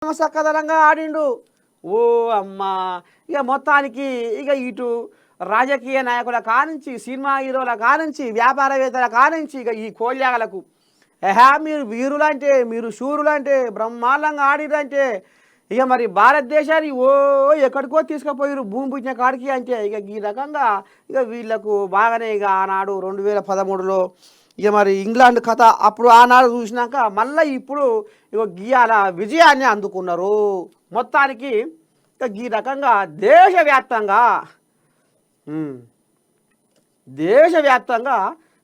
సక్కదనంగా ఆడిండు. ఓ అమ్మా! ఇక మొత్తానికి ఇక ఇటు రాజకీయ నాయకుల కానుంచి, సినిమా హీరోల కానుంచి, వ్యాపారవేత్తల కానుంచి ఇక ఈ కోళ్యాగలకు మీరు వీరులంటే, మీరు శూరులంటే, బ్రహ్మాండంగా ఆడిరంటే ఇక మరి భారతదేశాన్ని ఎక్కడికో తీసుకుపోయారు భూమి పుట్టిన కాడికి అంటే ఇక ఈ రకంగా ఇక వీళ్ళకు బాగానే ఇక ఆనాడు 2013లో ఇక మరి ఇంగ్లాండ్ కథ అప్పుడు ఆనాడు చూసినాక మళ్ళీ ఇప్పుడు ఇక గీయాల విజయాన్ని అందుకున్నారు. మొత్తానికి ఇక ఈ రకంగా దేశవ్యాప్తంగా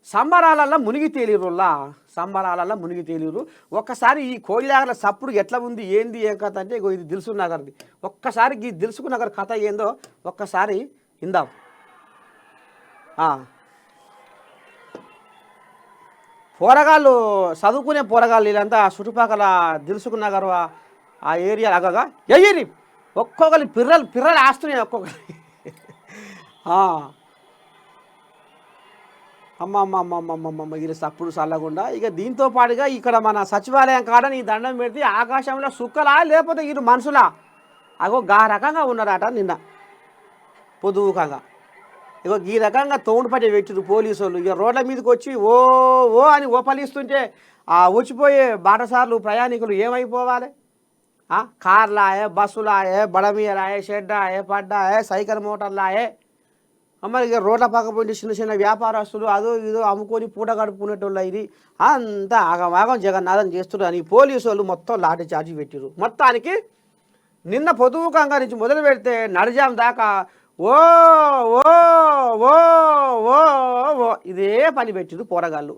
సంబరాలల్లో మునిగి తేలిరుల్లా సంబరాలల్లో మునిగి తేలిరు. ఒక్కసారి ఈ కోళ్ళాగల సప్పుడు ఎట్లా ఉంది ఏంది ఏం కథ అంటే ఇది దిల్సుఖ్ నగర్ది. ఒక్కసారి ఈ దిల్సుఖ్ నగర్ కథ ఏందో ఒక్కసారి ఇందాం. పోరగాళ్ళు చదువుకునే పోరగాళ్ళు వీళ్ళంతా చుట్టుపక్కల దిల్సుఖ్ నగర్ ఆ ఏరియా అగగా ఎయ్యి ఒక్కొక్కరి పిర్రలు ఆస్తున్నాయి ఒక్కొక్కరి. అమ్మమ్మమ్మమ్మమ్మమ్మ ఇది సప్పుడు చల్లకుండా ఇక దీంతో పాటుగా ఇక్కడ మన సచివాలయం కాడని ఈ దండం పెడితే ఆకాశంలో సుక్కలా లేకపోతే వీరు మనుషులా అగో గా రకంగా ఉన్నారట నిన్న పొదువుకంగా. ఇగో ఈ రకంగా తోడుపడి పెట్టిరు పోలీసు వాళ్ళు. ఇక రోడ్ల మీదకి వచ్చి ఓ ఓ అని ఓపలిస్తుంటే ఆ వచ్చిపోయే బాటసార్లు ప్రయాణికులు ఏమైపోవాలి? కార్లాయే, బస్సులాయే, బడమీయలాయే, షెడ్డాయే, పడ్డాయే, సైకిల్ మోటార్లాయే, మరి ఇక రోడ్ల పక్క పోయి చిన్న చిన్న వ్యాపారస్తులు అదో ఇదో అమ్ముకొని పూట గడుపుకునేటోళ్ళు ఇది అంతా ఆగమాగం జగన్నాథం చేస్తున్నారు అని పోలీసు వాళ్ళు మొత్తం లాఠీ చార్జీ పెట్టిరు. మొత్తానికి నిన్న పొదువుకంగా నుంచి మొదలు పెడితే నడిజాం దాకా ఓ ఓ ఓ ఓ ఓ ఇదే పని పెట్టిరు పోరగాళ్ళు.